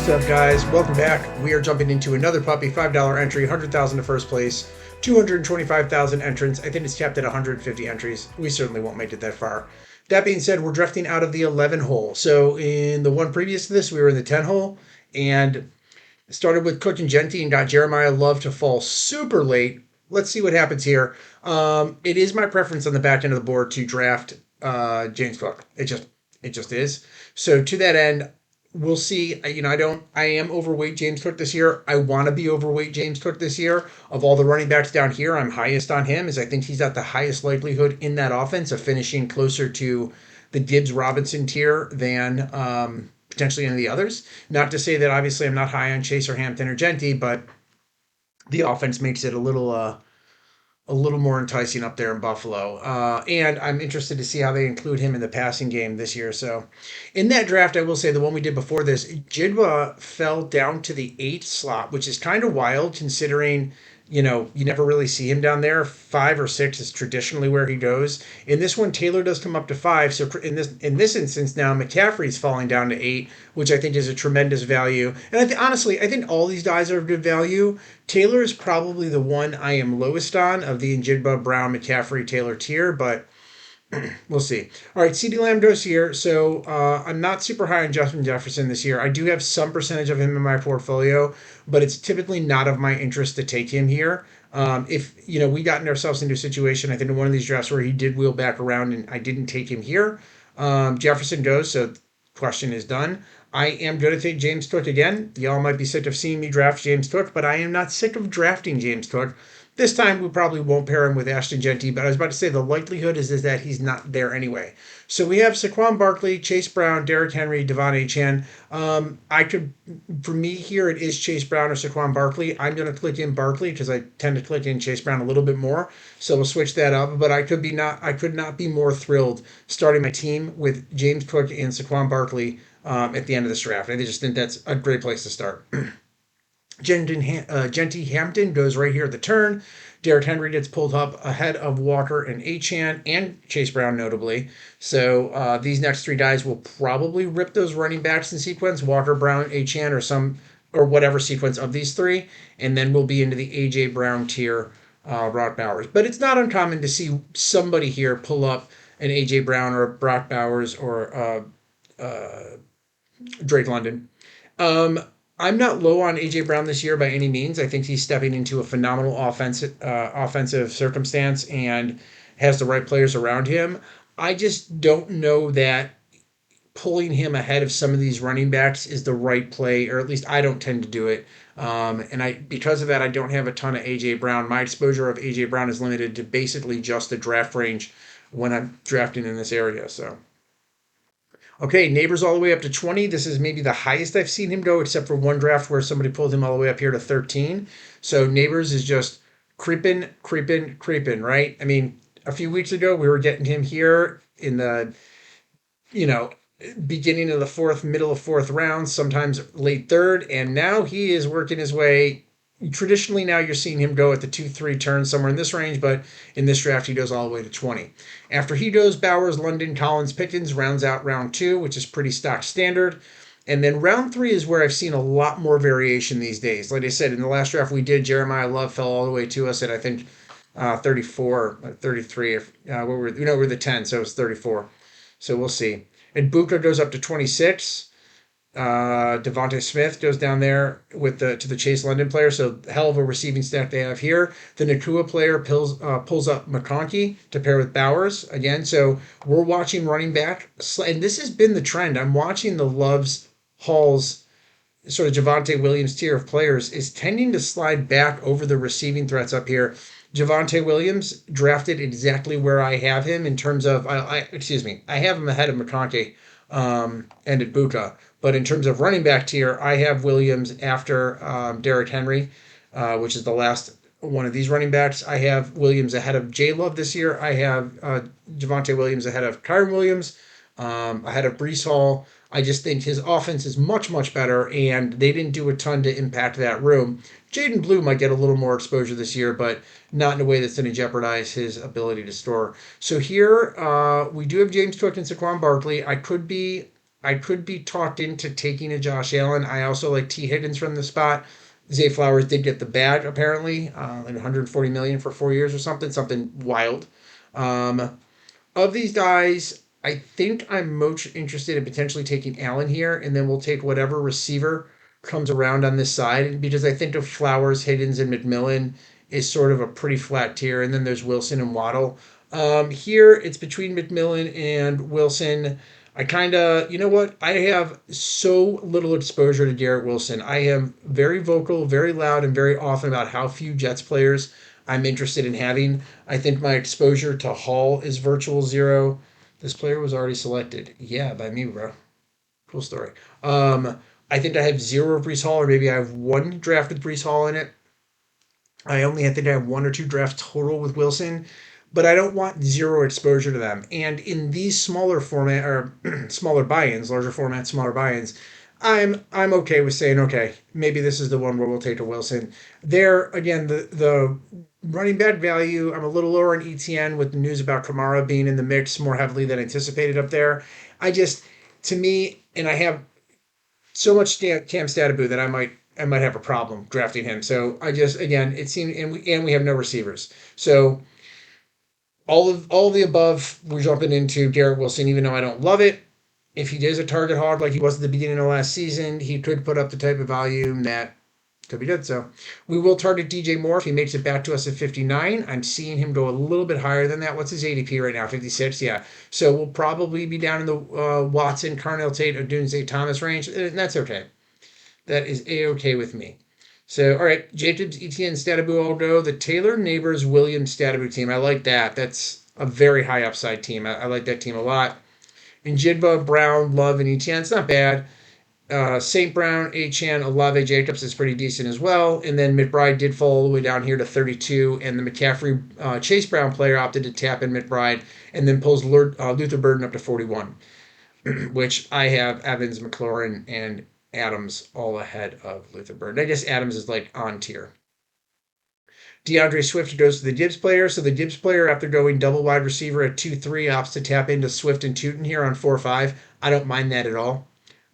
up, guys? Welcome back. We are jumping into another puppy, $5 entry, 100,000 to first place, 225,000 entrants. I think it's capped at 150 entries. We certainly won't make it that far. That being said, we're drafting out of the 11 hole. So in the one previous to this, we were in the 10 hole and started with Cook and Genty and got Jeremiah Love to fall super late. Let's see what happens here. It is my preference on the back end of the board to draft James Cook. It just is. So to that end, we'll see. I am overweight James Cook this year. I want to be overweight James Cook this year. Of all the running backs down here, I'm highest on him, as I think he's got the highest likelihood in that offense of finishing closer to the Gibbs Robinson tier than potentially any of the others. Not to say that obviously I'm not high on Chase or Hampton or Genty, but the offense makes it a little more enticing up there in Buffalo. And I'm interested to see how they include him in the passing game this year. So in that draft, I will say the one we did before this, Jidwa fell down to the 8 slot, which is kind of wild considering, you never really see him down there. 5 or 6 is traditionally where he goes. In this one, Taylor does come up to 5. So in this instance now, McCaffrey's falling down to 8, which I think is a tremendous value. And honestly, I think all these guys are of good value. Taylor is probably the one I am lowest on of the Njigba, Brown, McCaffrey, Taylor tier, but we'll see. All right, CeeDee Lamb goes here. So I'm not super high on Justin Jefferson this year. I do have some percentage of him in my portfolio, but it's typically not of my interest to take him here. If we gotten ourselves into a situation, I think in one of these drafts where he did wheel back around and I didn't take him here. Jefferson goes, so question is done. I am going to take James Cook again. Y'all might be sick of seeing me draft James Cook, but I am not sick of drafting James Cook. This time we probably won't pair him with Ashton Genty, but I was about to say the likelihood is that he's not there anyway. So we have Saquon Barkley, Chase Brown, Derrick Henry, Devon Achane. For me here, it is Chase Brown or Saquon Barkley. I'm going to click in Barkley because I tend to click in Chase Brown a little bit more. So we'll switch that up. But I could not be more thrilled starting my team with James Cook and Saquon Barkley at the end of this draft. I just think that's a great place to start. Genty Hampton goes right here at the turn. Derrick Henry gets pulled up ahead of Walker and Achane and Chase Brown notably. So these next 3 guys will probably rip those running backs in sequence, Walker, Brown, Achane, or whatever sequence of these 3, and then we'll be into the A.J. Brown tier, Brock Bowers. But it's not uncommon to see somebody here pull up an A.J. Brown or Brock Bowers or Drake London. I'm not low on A.J. Brown this year by any means. I think he's stepping into a phenomenal offensive circumstance and has the right players around him. I just don't know that pulling him ahead of some of these running backs is the right play, or at least I don't tend to do it. Because of that, I don't have a ton of A.J. Brown. My exposure of A.J. Brown is limited to basically just the draft range when I'm drafting in this area. So. Okay, Neighbors all the way up to 20. This is maybe the highest I've seen him go, except for one draft where somebody pulled him all the way up here to 13. So Neighbors is just creeping, right? I mean, a few weeks ago, we were getting him here in the, beginning of the 4th, middle of 4th round, sometimes late 3rd, and now he is working his way. Traditionally, now you're seeing him go at the 2-3 turn, somewhere in this range, but in this draft, he goes all the way to 20. After he goes, Bowers, London, Collins, Pickens rounds out round 2, which is pretty stock standard. And then round 3 is where I've seen a lot more variation these days. Like I said, in the last draft we did, Jeremiah Love fell all the way to us at, I think, 34, 33. We're the 10, so it's 34. So we'll see. And Buka goes up to 26. Devontae Smith goes down there to the Chase London player, so hell of a receiving stack they have here. The Nakua player pulls up McConkey to pair with Bowers again. So we're watching running back, and this has been the trend. I'm watching the Loves, Halls, sort of Javonte Williams tier of players is tending to slide back over the receiving threats up here. Javonte Williams drafted exactly where I have him in terms of I have him ahead of McConkey and Ibuka. But in terms of running back tier, I have Williams after Derrick Henry, which is the last one of these running backs. I have Williams ahead of J-Love this year. I have Javonte Williams ahead of Kyren Williams, ahead of Breece Hall. I just think his offense is much, much better, and they didn't do a ton to impact that room. Jaden Blue might get a little more exposure this year, but not in a way that's going to jeopardize his ability to store. So here we do have James Cook and Saquon Barkley. I could be I could be talked into taking a Josh Allen. I also like T. Higgins from the spot. Zay Flowers did get the bag apparently, like 140 million for 4 years or something wild. Um, of these guys, I think I'm most interested in potentially taking Allen here, and then we'll take whatever receiver comes around on this side because I think of Flowers, Higgins, and McMillan is sort of a pretty flat tier, and then there's Wilson and Waddle. Here it's between McMillan and Wilson. I kind of, you know what? I have so little exposure to Garrett Wilson. I am very vocal, very loud, and very often about how few Jets players I'm interested in having. I think my exposure to Hall is virtual zero. This player was already selected. Yeah, by me, bro. Cool story. I think I have zero of Brees Hall, or maybe I have one draft with Brees Hall in it. I think I have one or two drafts total with Wilson, but I don't want zero exposure to them. And in these smaller format or smaller buy-ins, larger format, smaller buy-ins, I'm okay with saying okay, maybe this is the one where we'll take a Wilson. There again, the running back value. I'm a little lower on ETN with the news about Kamara being in the mix more heavily than anticipated up there. I just to me, and I have so much Cam Statabu that I might have a problem drafting him. So I just again it seemed and we have no receivers. So all of the above, we're jumping into Garrett Wilson, even though I don't love it. If he is a target hog like he was at the beginning of last season, he could put up the type of volume that could be good. So we will target DJ Moore if he makes it back to us at 59. I'm seeing him go a little bit higher than that. What's his ADP right now? 56. Yeah. So we'll probably be down in the Watson, Carnell Tate, Odunze Thomas range, and that's okay. That is a-okay with me. So, all right, Jacobs, ETN, Statabu all go. The Taylor Neighbors Williams Statabu team. I like that. That's a very high upside team. I like that team a lot. And Jidba, Brown, Love, and ETN. It's not bad. St. Brown, Achan, Olave, Jacobs is pretty decent as well. And then McBride did fall all the way down here to 32. And the McCaffrey Chase Brown player opted to tap in McBride and then pulls Luther Burden up to 41, which I have Evans, McLaurin, and Adams all ahead of Luther Burden. I guess Adams is like on tier. DeAndre Swift goes to the Gibbs player. So the Gibbs player, after going double wide receiver at 2-3, opts to tap into Swift and Tootin here on 4-5. I don't mind that at all.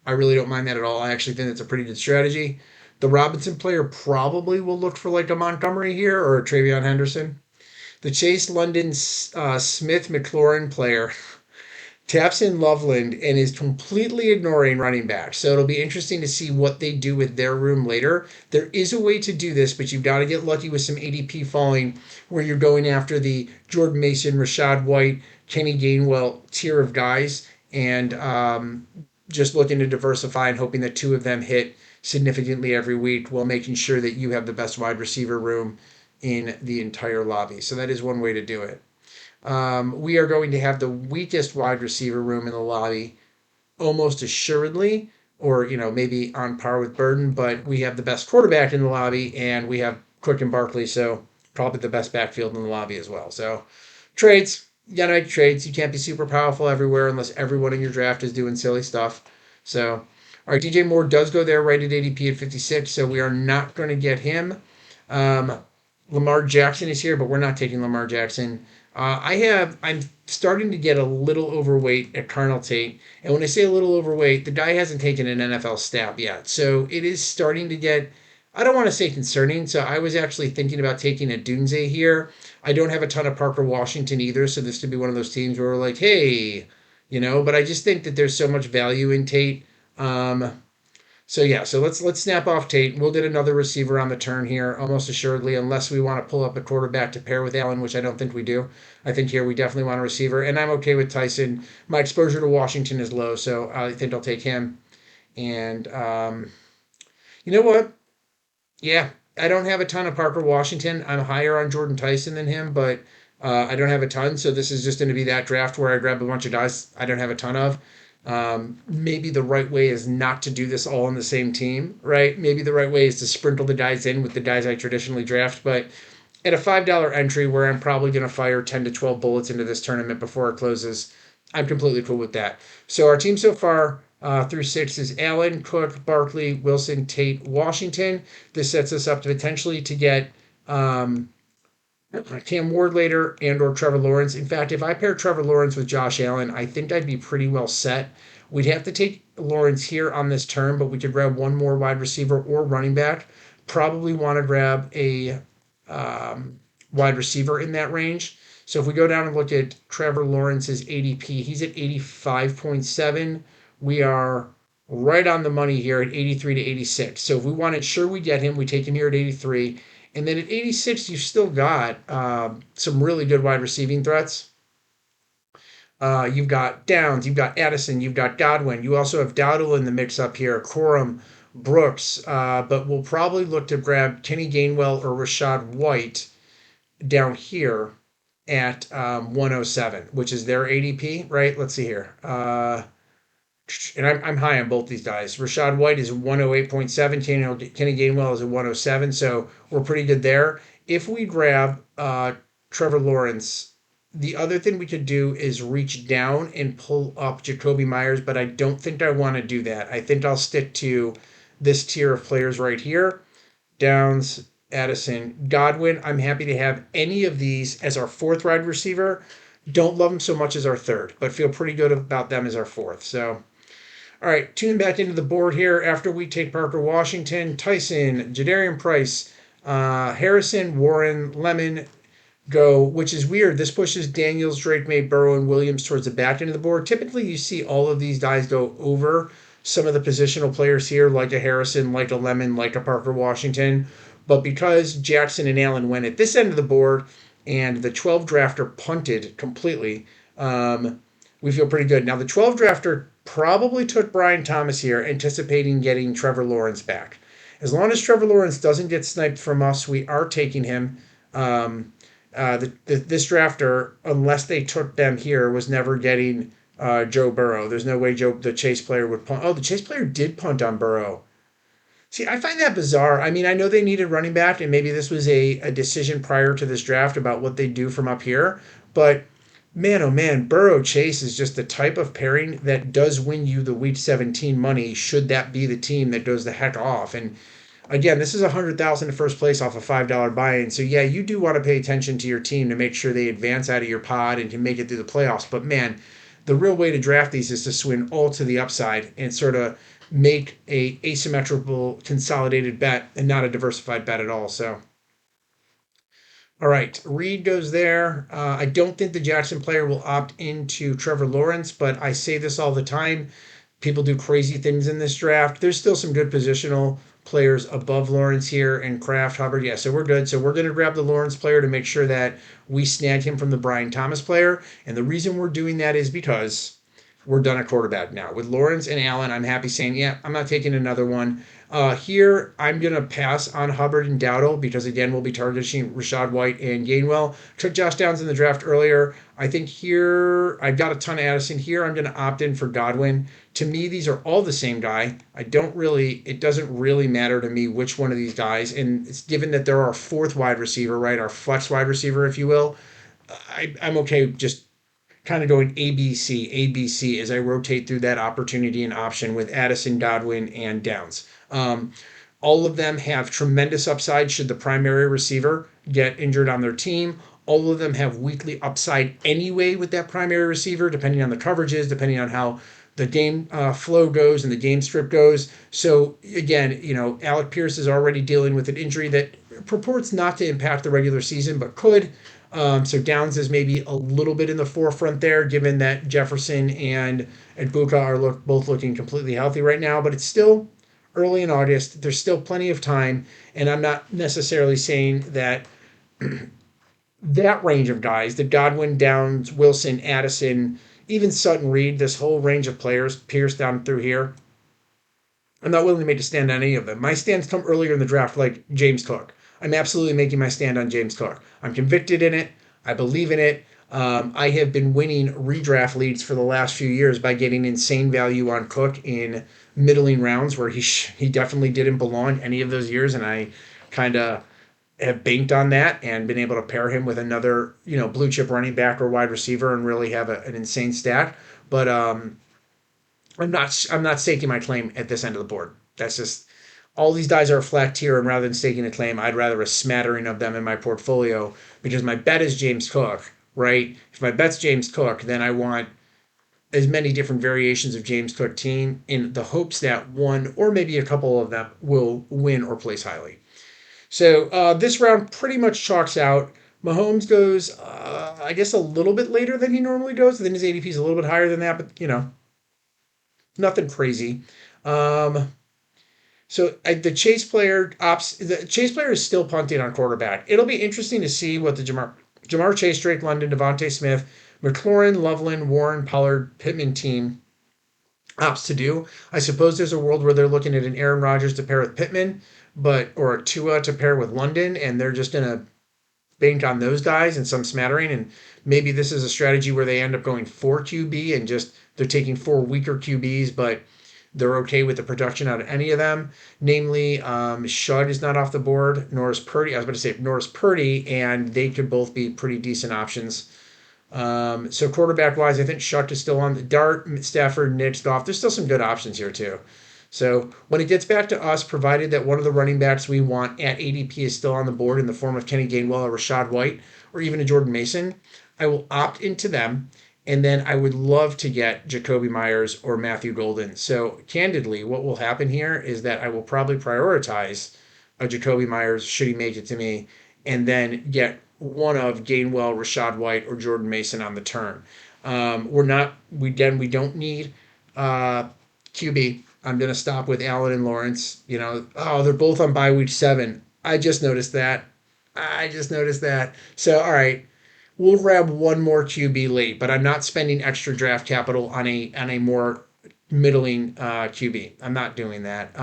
I really don't mind that at all. I actually think that's a pretty good strategy. The Robinson player probably will look for like a Montgomery here or a Travion Henderson. The Chase London Smith McLaurin player taps in Loveland and is completely ignoring running back. So it'll be interesting to see what they do with their room later. There is a way to do this, but you've got to get lucky with some ADP falling where you're going after the Jordan Mason, Rashad White, Kenny Gainwell tier of guys and just looking to diversify and hoping that two of them hit significantly every week while making sure that you have the best wide receiver room in the entire lobby. So that is one way to do it. We are going to have the weakest wide receiver room in the lobby almost assuredly, or maybe on par with Burden, but we have the best quarterback in the lobby, and we have Quick and Barkley, so probably the best backfield in the lobby as well. So trades, you gotta make trades. You can't be super powerful everywhere unless everyone in your draft is doing silly stuff. So, all right, DJ Moore does go there right at ADP at 56, so we are not going to get him. Um, Lamar Jackson is here, but we're not taking Lamar Jackson. I'm starting to get a little overweight at Carnell Tate. And when I say a little overweight, the guy hasn't taken an NFL stab yet. So it is starting to get, I don't want to say concerning. So I was actually thinking about taking a Dunze here. I don't have a ton of Parker Washington either. So this could be one of those teams where we're like, hey, but I just think that there's so much value in Tate. So yeah, so let's snap off Tate. We'll get another receiver on the turn here, almost assuredly, unless we want to pull up a quarterback to pair with Allen, which I don't think we do. I think here we definitely want a receiver, and I'm okay with Tyson. My exposure to Washington is low, so I think I'll take him. And you know what? Yeah, I don't have a ton of Parker Washington. I'm higher on Jordan Tyson than him, but I don't have a ton. So this is just going to be that draft where I grab a bunch of guys I don't have a ton of. Maybe the right way is not to do this all on the same team, right? Maybe the right way is to sprinkle the guys in with the guys I traditionally draft. But at a $5 entry where I'm probably going to fire 10 to 12 bullets into this tournament before it closes, I'm completely cool with that. So our team so far through 6 is Allen, Cook, Barkley, Wilson, Tate, Washington. This sets us up to potentially to get Cam Ward later and or Trevor Lawrence. In fact, if I pair Trevor Lawrence with Josh Allen, I think I'd be pretty well set. We'd have to take Lawrence here on this turn, but we could grab one more wide receiver or running back. Probably want to grab a wide receiver in that range. So if we go down and look at Trevor Lawrence's ADP, he's at 85.7. We are right on the money here at 83 to 86. So if we want to ensure we get him, we take him here at 83. And then at 86, you've still got some really good wide receiving threats. You've got Downs, you've got Addison, you've got Godwin. You also have Dowdle in the mix up here, Corum, Brooks. But we'll probably look to grab Kenny Gainwell or Rashad White down here at 107, which is their ADP, right? Let's see here. And I'm high on both these guys. Rashad White is 108.7. Kenny Gainwell is a 107. So we're pretty good there. If we grab Trevor Lawrence, the other thing we could do is reach down and pull up Jacoby Myers, but I don't think I want to do that. I think I'll stick to this tier of players right here. Downs, Addison, Godwin. I'm happy to have any of these as our fourth wide receiver. Don't love them so much as our third, but feel pretty good about them as our fourth. So all right, tune back into the board here after we take Parker Washington, Tyson, Jadarian Price, Harrison, Warren, Lemon go, which is weird. This pushes Daniels, Drake May, Burrow, and Williams towards the back end of the board. Typically, you see all of these guys go over some of the positional players here, like a Harrison, like a Lemon, like a Parker Washington. But because Jackson and Allen went at this end of the board and the 12 drafter punted completely, we feel pretty good. Now, the 12 drafter probably took Brian Thomas here, anticipating getting Trevor Lawrence back. As long as Trevor Lawrence doesn't get sniped from us, we are taking him. This drafter, unless they took them here, was never getting Joe Burrow. There's no way the Chase player would punt. Oh, the Chase player did punt on Burrow. See, I find that bizarre. I mean, I know they needed running back, and maybe this was a decision prior to this draft about what they do from up here. But man, oh man, Burrow Chase is just the type of pairing that does win you the Week 17 money. Should that be the team that goes the heck off? And again, this is 100,000 in first place off a $5 buy-in. So yeah, you do want to pay attention to your team to make sure they advance out of your pod and can make it through the playoffs. But man, the real way to draft these is to swing all to the upside and sort of make a asymmetrical consolidated bet and not a diversified bet at all. So all right, Reed goes there. I don't think the Jackson player will opt into Trevor Lawrence, but I say this all the time. People do crazy things in this draft. There's still some good positional players above Lawrence here and Kraft, Hubbard. Yeah, so we're good. So we're going to grab the Lawrence player to make sure that we snag him from the Brian Thomas player. And the reason we're doing that is because we're done at quarterback now. With Lawrence and Allen, I'm happy saying, yeah, I'm not taking another one. Here, I'm going to pass on Hubbard and Dowdle because, again, we'll be targeting Rashad White and Gainwell. Took Josh Downs in the draft earlier. I think here, I've got a ton of Addison. Here, I'm going to opt in for Godwin. To me, these are all the same guy. It doesn't really matter to me which one of these guys. And it's given that they're our fourth wide receiver, right? Our flex wide receiver, if you will. I'm okay just kind of going ABC, ABC as I rotate through that opportunity and option with Addison, Godwin, and Downs. All of them have tremendous upside should the primary receiver get injured on their team. All of them have weekly upside anyway with that primary receiver, depending on the coverages, depending on how the game flow goes and the game script goes. So again, Alec Pierce is already dealing with an injury that purports not to impact the regular season, but could. So Downs is maybe a little bit in the forefront there, given that Jefferson and Ibuka are both looking completely healthy right now. But it's still early in August. There's still plenty of time, and I'm not necessarily saying that that range of guys, the Godwin, Downs, Wilson, Addison, even Sutton Reed, this whole range of players, Pierce down through here, I'm not willing to make a stand on any of them. My stands come earlier in the draft, like James Cook. I'm absolutely making my stand on James Cook. I'm convicted in it. I believe in it. I have been winning redraft leads for the last few years by getting insane value on Cook in middling rounds where he definitely didn't belong any of those years, and I kind of have banked on that and been able to pair him with another blue chip running back or wide receiver and really have an insane stack. But I'm not staking my claim at this end of the board. That's just all these guys are a flat tier, and rather than staking a claim, I'd rather a smattering of them in my portfolio because my bet is James Cook, right? If my bet's James Cook, then I want as many different variations of James Cook team in the hopes that one or maybe a couple of them will win or place highly. So this round pretty much chalks out. Mahomes goes, I guess, a little bit later than he normally goes. Then his ADP is a little bit higher than that, but nothing crazy. Um, the Chase player is still punting on quarterback. It'll be interesting to see what the Jamar Chase, Drake London, Devontae Smith, McLaurin, Loveland, Warren, Pollard, Pittman team opts to do. I suppose there's a world where they're looking at an Aaron Rodgers to pair with Pittman, or a Tua to pair with London, and they're just gonna bank on those guys and some smattering. And maybe this is a strategy where they end up going 4 QB and just they're taking 4 weaker QBs, but they're okay with the production out of any of them. Namely, Shud is not off the board, nor is Purdy. I was about to say Norris Purdy, and they could both be pretty decent options. So quarterback wise, I think Shuck is still on the Dart, Stafford, Nix, Goff. There's still some good options here too. So when it gets back to us, provided that one of the running backs we want at ADP is still on the board in the form of Kenny Gainwell or Rashad White or even a Jordan Mason, I will opt into them. And then I would love to get Jacoby Myers or Matthew Golden. So candidly, what will happen here is that I will probably prioritize a Jacoby Myers should he make it to me, and then get one of Gainwell, Rashad White, or Jordan Mason on the turn. We don't need QB. I'm gonna stop with Allen and Lawrence. They're both on bye week 7. I just noticed that. So all right, we'll grab one more QB late, but I'm not spending extra draft capital on a more middling QB. I'm not doing that.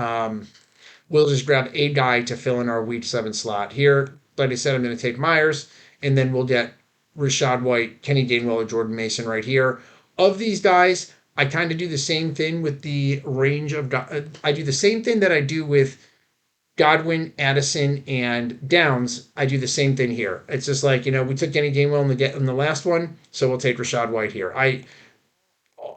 We'll just grab a guy to fill in our week 7 slot here. Like I said, I'm going to take Myers, and then we'll get Rashad White, Kenny Gainwell, or Jordan Mason right here. Of these guys, I kind of do the same thing with the range of. I do the same thing that I do with Godwin, Addison, and Downs. I do the same thing here. It's just like we took Kenny Gainwell in the last one, so we'll take Rashad White here. I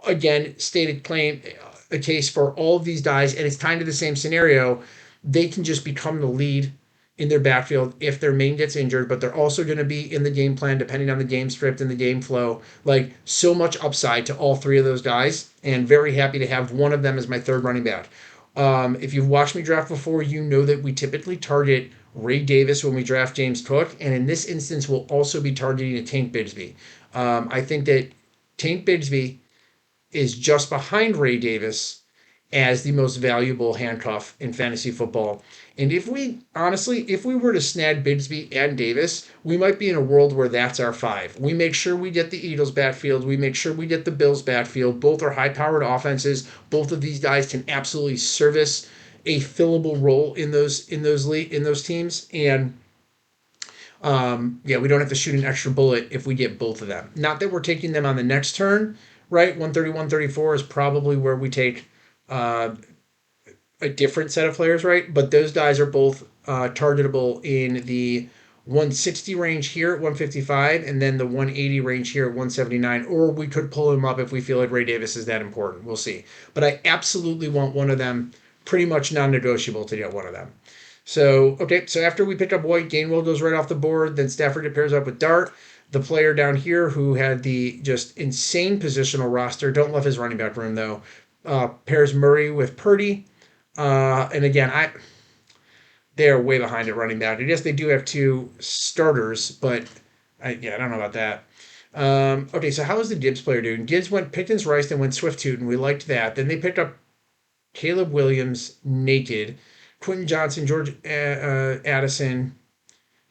again stated claim a case for all of these guys, and it's kind of the same scenario. They can just become the lead in their backfield if their main gets injured, but they're also going to be in the game plan depending on the game script and the game flow. Like, so much upside to all three of those guys, and very happy to have one of them as my third running back. If you've watched me draft before, you know that we typically target Ray Davis when we draft James Cook, and in this instance, we'll also be targeting a Tank Bigsby. I think that Tank Bigsby is just behind Ray Davis as the most valuable handcuff in fantasy football. And if we were to snag Bigsby and Davis, we might be in a world where that's our 5. We make sure we get the Eagles backfield. We make sure we get the Bills backfield. Both are high-powered offenses. Both of these guys can absolutely service a fillable role in those teams. And we don't have to shoot an extra bullet if we get both of them. Not that we're taking them on the next turn, right? 130, 134 is probably where we take a different set of players, right? But those guys are both targetable in the 160 range here at 155, and then the 180 range here at 179. Or we could pull him up if we feel like Ray Davis is that important. We'll see. But I absolutely want one of them, pretty much non-negotiable to get one of them. So after we pick up White, Gainwell goes right off the board. Then Stafford pairs up with Dart, the player down here who had the just insane positional roster. Don't love his running back room, though. Pairs Murray with Purdy. And again, they're way behind at running back. I guess they do have 2 starters, but I don't know about that. So how is the Gibbs player doing? Gibbs went Pickens, Rice, then went Swift Tootin. We liked that. Then they picked up Caleb Williams naked, Quentin Johnson, George Addison.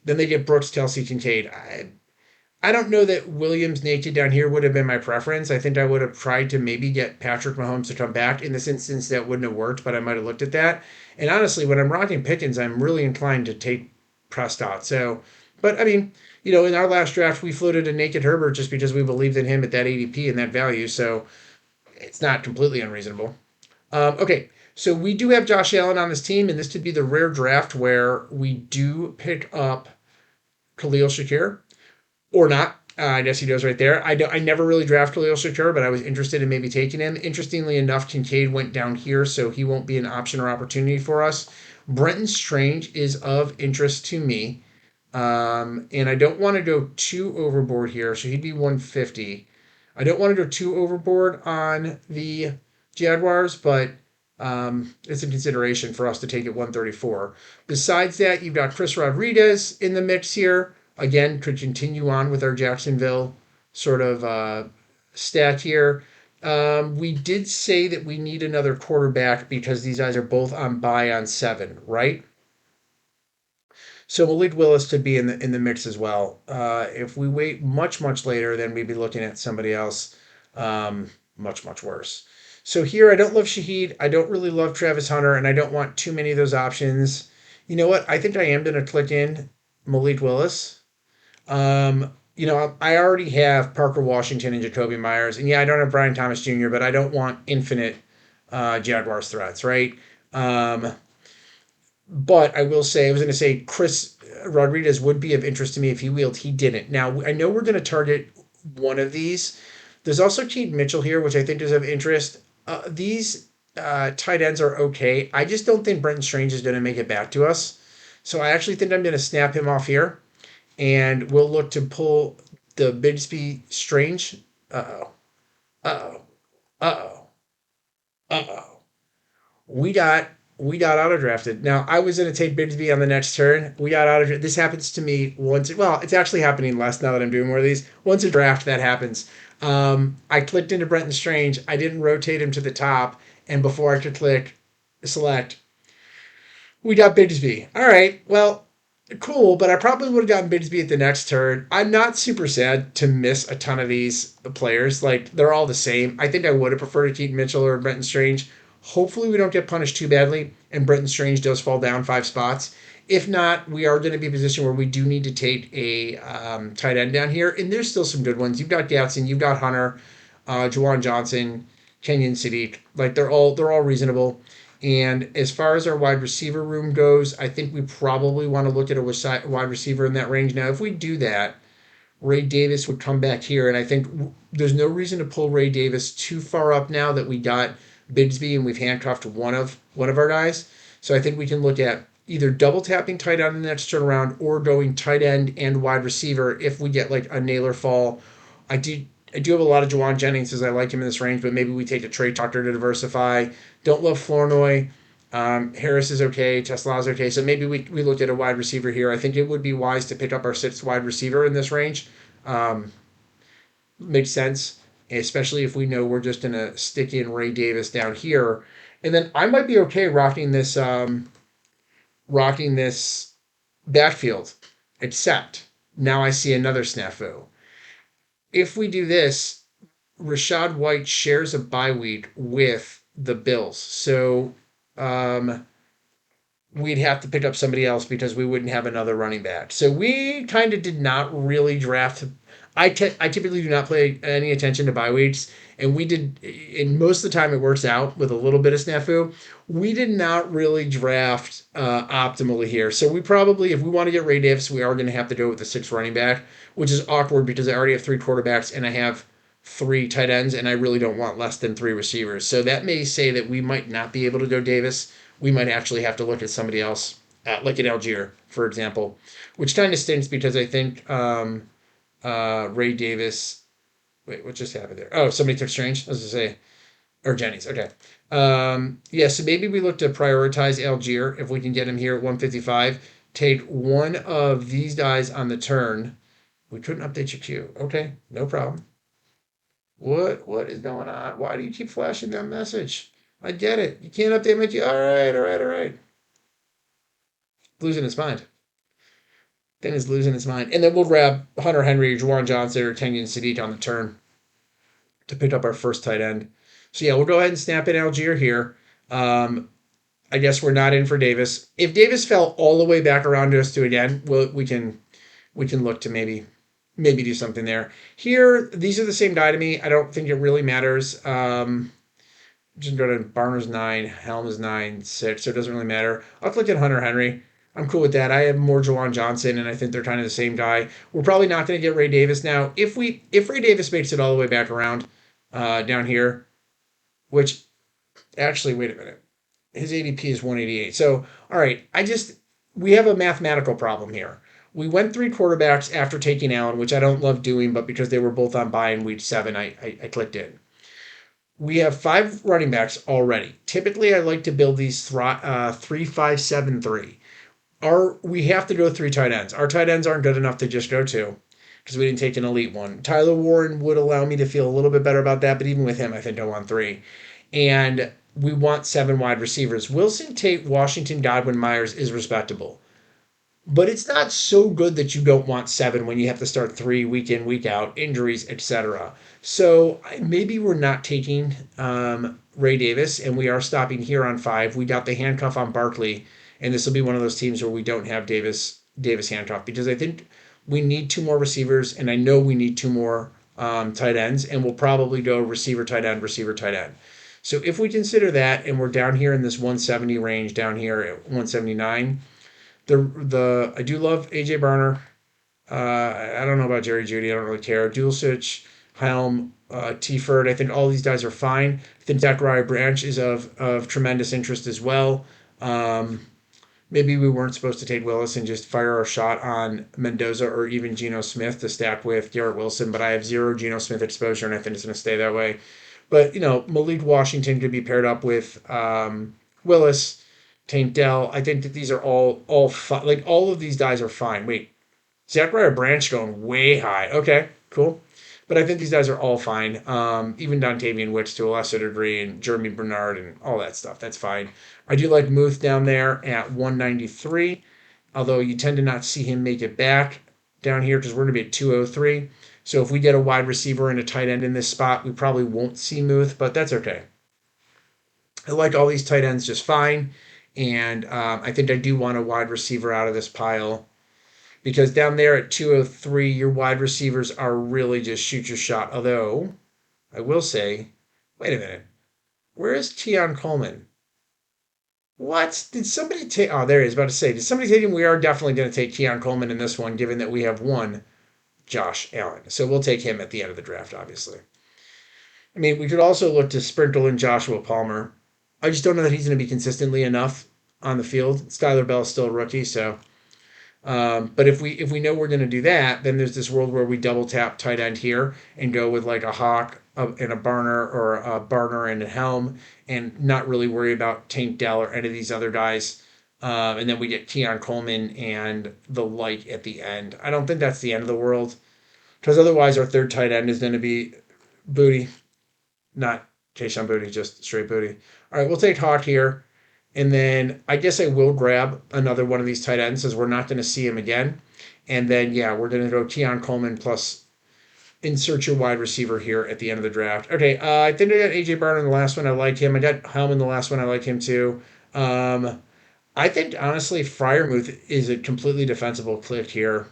Then they get Brooks, Kelsey, Kincaid. I don't know that Williams naked down here would have been my preference. I think I would have tried to maybe get Patrick Mahomes to come back. In this instance, that wouldn't have worked, but I might have looked at that. And honestly, when I'm rocking Pickens, I'm really inclined to take Prescott. So, but I mean, in our last draft, we floated a naked Herbert just because we believed in him at that ADP and that value. So it's not completely unreasonable. So we do have Josh Allen on this team, and this could be the rare draft where we do pick up Khalil Shakir. Or not. I guess he goes right there. I never really draft Khalil Shakir, but I was interested in maybe taking him. Interestingly enough, Kincaid went down here, so he won't be an option or opportunity for us. Brenton Strange is of interest to me. And I don't want to go too overboard here, so he'd be 150. I don't want to go too overboard on the Jaguars, but it's a consideration for us to take at 134. Besides that, you've got Chris Rodriguez in the mix here. Again, could continue on with our Jacksonville sort of stat here. We did say that we need another quarterback because these guys are both on bye on 7, right? So Malik Willis could be in the mix as well. If we wait much later, then we'd be looking at somebody else much worse. So here, I don't love Shaheed. I don't really love Travis Hunter, and I don't want too many of those options. You know what? I think I am going to click in Malik Willis. I already have Parker Washington and Jacoby Myers, and yeah, I don't have Brian Thomas Jr., but I don't want infinite Jaguars threats, right? Um, but I will say, I was going to say Chris Rodriguez would be of interest to me if he wheeled. He didn't. Now, I know we're going to target one of these. There's also Keaton Mitchell here, which I think is of interest. These tight ends are okay. I just don't think Brenton Strange is going to make it back to us. So I actually think I'm going to snap him off here, and we'll look to pull the Bigsby Strange. Uh-oh. Uh-oh. Uh-oh. Uh-oh. we got we got auto drafted. Now I was going to take Bigsby on the next turn. We got auto. This happens to me once. Well, it's actually happening less now that I'm doing more of these. Once a draft, that happens. I clicked into Brenton Strange. I didn't rotate him to the top, and before I could click select, we got Bigsby. All right. Well, cool, but I probably would have gotten Bigsby at the next turn. I'm not super sad to miss a ton of these players. Like, they're all the same. I think I would have preferred Keaton Mitchell or Brenton Strange. Hopefully, we don't get punished too badly, and Brenton Strange does fall down 5 spots. If not, we are going to be in a position where we do need to take a tight end down here, and there's still some good ones. You've got Gatson, you've got Hunter, Juwan Johnson, Kenyon Sadiq. Like, they're all reasonable. And as far as our wide receiver room goes, I think we probably want to look at a wide receiver in that range. Now, if we do that, Ray Davis would come back here, and I think there's no reason to pull Ray Davis too far up now that we got Bigsby and we've handcuffed one of our guys. So I think we can look at either double tapping tight end in the next turnaround or going tight end and wide receiver if we get like a Naylor fall. I do I do have a lot of Jawan Jennings as I like him in this range, but maybe we take a Trey Tucker to diversify. Don't love Flournoy. Harris is okay. Tesla's okay. So maybe we looked at a wide receiver here. I think it would be wise to pick up our sixth wide receiver in this range. Um, Makes sense, especially if we know we're just going to stick in Ray Davis down here. And then I might be okay rocking this backfield, except now I see another snafu. If we do this, Rashad White shares a bye week with the Bills. So um, we'd have to pick up somebody else because we wouldn't have another running back. So we kind of did not really draft. I typically do not pay any attention to bye weeks, and we did. And most of the time, it works out with a little bit of snafu. We did not really draft optimally here. So we probably, if we want to get Ray Davis, we are going to have to go with the sixth running back, which is awkward because I already have three quarterbacks and I have three tight ends, and I really don't want less than three receivers. So that may say that we might not be able to go Davis. We might actually have to look at somebody else, like an Algier, for example, which kind of stinks because I think Ray Davis. Wait, what just happened there? Oh, somebody took Strange. I was going to say, or Jennings. Okay. Yeah, so maybe we look to prioritize Algier if we can get him here at 155. Take one of these guys on the turn. We couldn't update your queue. Okay, no problem. What is going on? Why do you keep flashing that message? I get it. You can't update my queue. All right. Losing his mind. Then he's losing his mind. And then we'll grab Hunter Henry, Juwan Johnson, or Kenyon Sadiq on the turn to pick up our first tight end. So yeah, we'll go ahead and snap in Algier here. I guess we're not in for Davis. If Davis fell all the way back around to us to again, we can look to maybe do something there. Here, these are the same die to me. I don't think it really matters. Just go to Barner's 9, Helm is 9, 6, so it doesn't really matter. I'll click at Hunter Henry. I'm cool with that. I have more Jawan Johnson, and I think they're kind of the same guy. We're probably not going to get Ray Davis now. If Ray Davis makes it all the way back around down here, which actually, wait a minute. his ADP is 188. So, all right, we have a mathematical problem here. We went three quarterbacks after taking Allen, which I don't love doing, but because they were both on bye in week seven, I clicked in. We have five running backs already. Typically, I like to build these 3-5-7-3. We have to go three tight ends. Our tight ends aren't good enough to just go two because we didn't take an elite one. Tyler Warren would allow me to feel a little bit better about that, but even with him, I think I want three. And we want seven wide receivers. Wilson, Tate, Washington, Godwin, Myers is respectable. But it's not so good that you don't want seven when you have to start three week in, week out, injuries, etc. So maybe we're not taking Ray Davis, and we are stopping here on five. We got the handcuff on Barkley, and this will be one of those teams where we don't have Davis handcuff because I think we need two more receivers, and I know we need two more tight ends, and we'll probably go receiver, tight end, receiver, tight end. So if we consider that, and we're down here in this 170 range, down here at 179, the I do love AJ Barner. I don't know about Jerry Judy. I don't really care. Dulcich, Helm, T-Ford. I think all these guys are fine. I think Zachariah Branch is of tremendous interest as well. Um, Maybe we weren't supposed to take Willis and just fire our shot on Mendoza or even Geno Smith to stack with Garrett Wilson, but I have zero Geno Smith exposure, and I think it's going to stay that way. But, Malik Washington could be paired up with Willis, Tank Dell. I think that these are all fine. Like, all of these guys are fine. Wait, Zachariah Branch going way high. Okay, cool. But I think these guys are all fine. Even Dontavian Wicks to a lesser degree, and Jeremy Bernard and all that stuff. That's fine. I do like Muth down there at 193, although you tend to not see him make it back down here because we're going to be at 203. So if we get a wide receiver and a tight end in this spot, we probably won't see Muth, but that's okay. I like all these tight ends just fine. And I think I do want a wide receiver out of this pile because down there at 203, your wide receivers are really just shoot your shot. Although, I will say, wait a minute, where is Keon Coleman? What? Did somebody take? Oh, there he is. About to say, did somebody take him? We are definitely going to take Keon Coleman in this one, given that we have one Josh Allen. So we'll take him at the end of the draft, obviously. I mean, we could also look to sprinkle in Joshua Palmer. I just don't know that he's going to be consistently enough on the field. Skylar Bell is still a rookie, so but if we know we're going to do that, then there's this world where we double tap tight end here and go with like a Hawk and a Barner or a Barner and a Helm and not really worry about Tank Dell or any of these other guys. And then we get Keon Coleman and the like at the end. I don't think that's the end of the world because otherwise our third tight end is going to be Booty, not Kayshon Booty, just straight Booty. All right, we'll take Hawk here. And then I guess I will grab another one of these tight ends as we're not going to see him again. And then, yeah, we're going to go Keon Coleman plus insert your wide receiver here at the end of the draft. Okay, I think I got AJ Brown in the last one. I like him. I got Helm in the last one. I like him too. I think, honestly, Fryermuth is a completely defensible click here.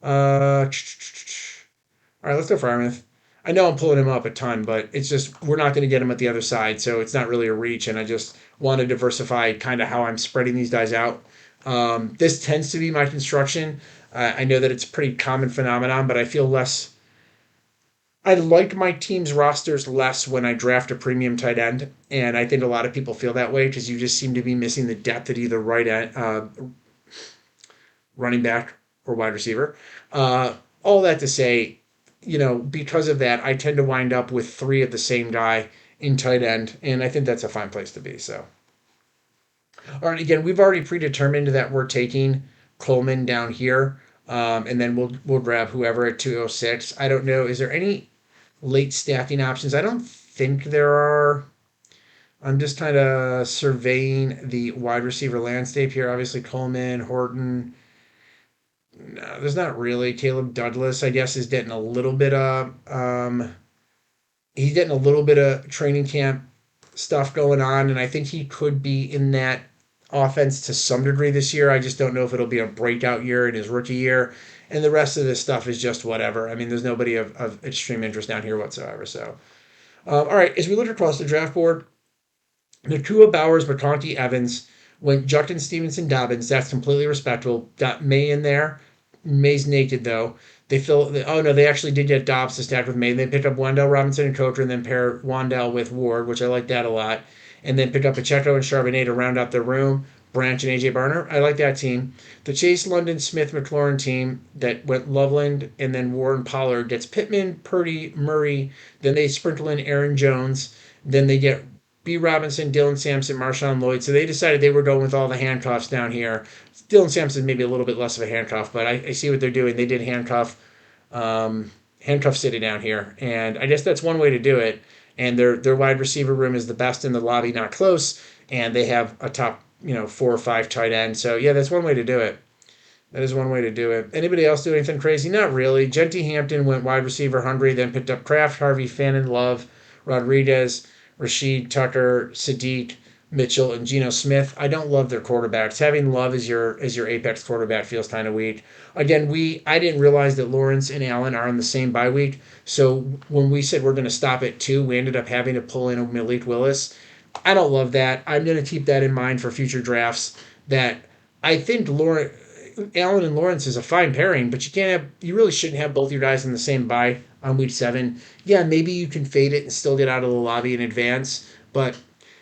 All right, let's go Fryermuth. I know I'm pulling him up a ton, but it's just we're not going to get him at the other side, so it's not really a reach. And I just want to diversify kind of how I'm spreading these guys out. This tends to be my construction. I know that it's a pretty common phenomenon, but I feel less. I like my team's rosters less when I draft a premium tight end, and I think a lot of people feel that way because you just seem to be missing the depth at either right end, running back or wide receiver. All that to say, because of that, I tend to wind up with three of the same guy in tight end, and I think that's a fine place to be. So, all right, again, we've already predetermined that we're taking Coleman down here, and then we'll grab whoever at 206. I don't know. Is there any late stacking options? I don't think there are. I'm just kind of surveying the wide receiver landscape here. Obviously, Coleman, Horton. No, there's not really. Caleb Douglas, I guess, is getting a little bit of he's getting a little bit of training camp stuff going on, and I think he could be in that offense to some degree this year. I just don't know if it'll be a breakout year in his rookie year. And the rest of this stuff is just whatever. I mean, there's nobody of extreme interest down here whatsoever. So, all right, as we look across the draft board, Nakua, Bowers, McConkey, Evans, went Juckton, Stevenson, Dobbins. That's completely respectable. Got May in there. May's naked though. Oh no, they actually did get Dobbs to stack with May. They picked up Wandell Robinson and Coker, and then pair Wandell with Ward, which I like that a lot. and then pick up Pacheco and Charbonnet to round out their room. Branch and AJ Barner. I like that team. The Chase London Smith McLaurin team that went Loveland and then Warren Pollard gets Pittman, Purdy, Murray. Then they sprinkle in Aaron Jones. Then they get B. Robinson, Dylan Sampson, Marshawn Lloyd. So they decided they were going with all the handcuffs down here. Dylan Sampson maybe a little bit less of a handcuff, but I see what they're doing. They did handcuff city down here, and I guess that's one way to do it. And their wide receiver room is the best in the lobby, not close, and they have a top 4 or 5 tight end. So yeah, that's one way to do it. That is one way to do it. Anybody else do anything crazy? Not really. Genty Hampton went wide receiver hungry, then picked up Kraft, Harvey, Fannin, Love, Rodriguez, Rashid, Tucker, Sadiq, Mitchell, and Geno Smith. I don't love their quarterbacks. Having Love as your apex quarterback feels kind of weak. Again, I didn't realize that Lawrence and Allen are on the same bye week. So when we said we're going to stop at 2, we ended up having to pull in a Malik Willis. I don't love that. I'm going to keep that in mind for future drafts. That I think Allen and Lawrence is a fine pairing, but you really shouldn't have both your guys in the same bye on week 7. Yeah, maybe you can fade it and still get out of the lobby in advance, but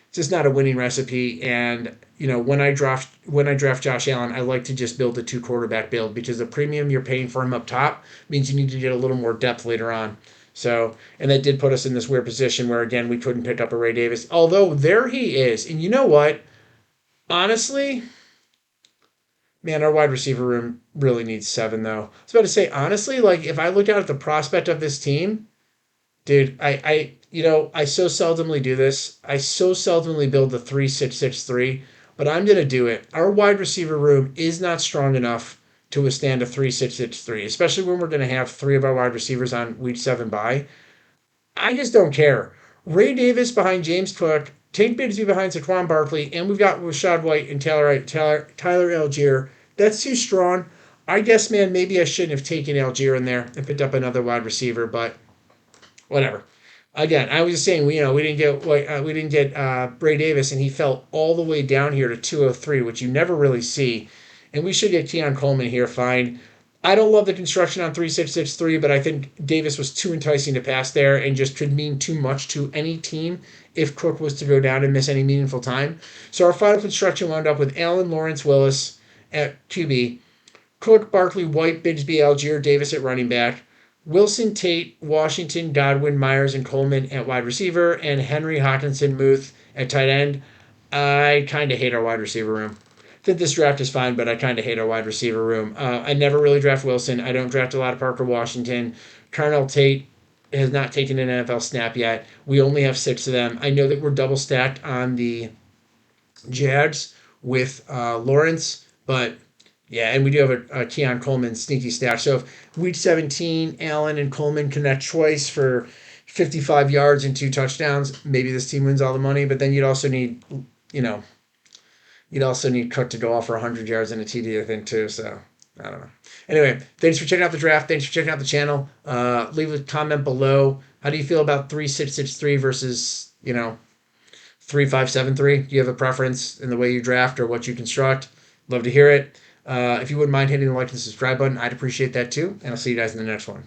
it's just not a winning recipe. And when I draft Josh Allen, I like to just build a 2 quarterback build because the premium you're paying for him up top means you need to get a little more depth later on. So, and that did put us in this weird position where again we couldn't pick up a Ray Davis. Although there he is, and you know what? Honestly, man, our wide receiver room really needs 7 though. I was about to say honestly, like if I look out at the prospect of this team, dude, I so seldomly do this. I so seldomly build the 3-6-6-3, but I'm gonna do it. Our wide receiver room is not strong enough to withstand a 3-6-6-3, especially when we're gonna have 3 of our wide receivers on week 7 bye. I just don't care. Ray Davis behind James Cook, Tank Bigsby behind Saquon Barkley, and we've got Rashad White and Tyler Algier. That's too strong. I guess, man, maybe I shouldn't have taken Algier in there and picked up another wide receiver, but whatever. Again, I was just saying, we didn't get Bray Davis, and he fell all the way down here to 203, which you never really see. And we should get Keon Coleman here fine. I don't love the construction on 3-6-6-3, but I think Davis was too enticing to pass there and just could mean too much to any team if Cook was to go down and miss any meaningful time. So our final construction wound up with Allen, Lawrence, Willis at QB, Cook, Barkley, White, Bigsby, Algier, Davis at running back, Wilson, Tate, Washington, Godwin, Myers, and Coleman at wide receiver, and Henry, Hawkinson, Muth at tight end. I kind of hate our wide receiver room. I think this draft is fine, but I kind of hate our wide receiver room. I never really draft Wilson. I don't draft a lot of Parker Washington. Carnell Tate has not taken an NFL snap yet. We only have 6 of them. I know that we're double stacked on the Jags with Lawrence, but yeah, and we do have a Keon Coleman sneaky stash. So if week 17, Allen and Coleman connect twice for 55 yards and 2 touchdowns, maybe this team wins all the money. But then you know, you'd also need Cook to go off for 100 yards and a TD, I think, too. So I don't know. Anyway, thanks for checking out the draft. Thanks for checking out the channel. Leave a comment below. How do you feel about 3-6-6-3 versus 3-5-7-3? Do you have a preference in the way you draft or what you construct? Love to hear it. If you wouldn't mind hitting the like and subscribe button, I'd appreciate that too. And I'll see you guys in the next one.